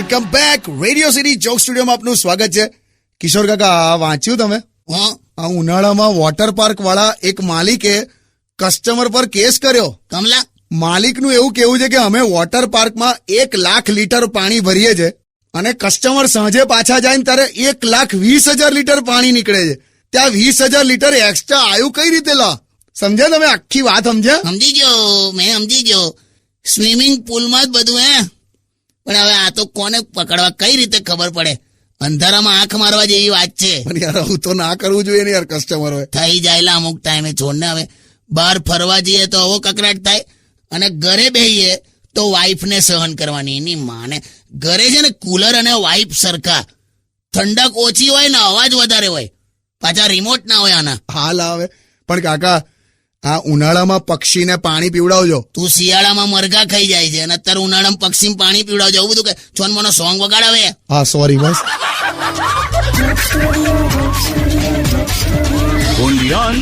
Welcome back. Radio city joke સ્ટુડિયોમાં આપનું સ્વાગત છે. કિશોર કાકા, વાંચ્યું તમે? આ ઉનાળામાં વોટર પાર્ક વાળા એક માલિકે કસ્ટમર પર કેસ કર્યો. કમલા, માલિકનું એવું કેવું છે કે અમે વોટર પાર્કમાં 1 લાખ લીટર પાણી ભરીએ છે અને કસ્ટમર સાંજે પાછા જાય ને ત્યારે 1,20,000 લીટર પાણી નીકળે છે. ત્યાં 20,000 લીટર એક્સ્ટ્રા આવ્યું કઈ રીતે? લા, સમજ્યા તમે? આખી વાત સમજ્યા? સમજી ગયો, મેં સમજી ગયો. સ્વિમિંગ પુલમાં જ બધું પણ હવે આ તો કોને પકડવા, કઈ રીતે ખબર પડે? અંધારામાં આંખ મારવા જેવી વાત છે. પણ યાર, આવું તો ના કરવું જોઈએ ને યાર. કસ્ટમર હોય થઈ જાયલા અમુક ટાઈમે. છોડને, હવે બહાર ફરવા જઈએ તો આવો કકરાટ થાય અને ઘરે બેહીએ તો વાઈફને સહન કરવાની. એની માને ઘરે છે ને કુલર અને વાઈફ સરખા. ઠંડક ઓછી હોય ને અવાજ વધારે હોય. પાછા રિમોટ ના હોય આના. હાલ આવે. પણ કાકા, આ ઉનાળામાં પક્ષીને પાણી પીવડાવજો. તું શિયાળામાં મરઘા ખાઈ જાય છે અને અત્યારે ઉનાળામાં પક્ષીને પાણી પીવડાવજો. એવું બધું કે છોન મનો સોંગ વગાડાવે. હા, સોરી બસ. Only on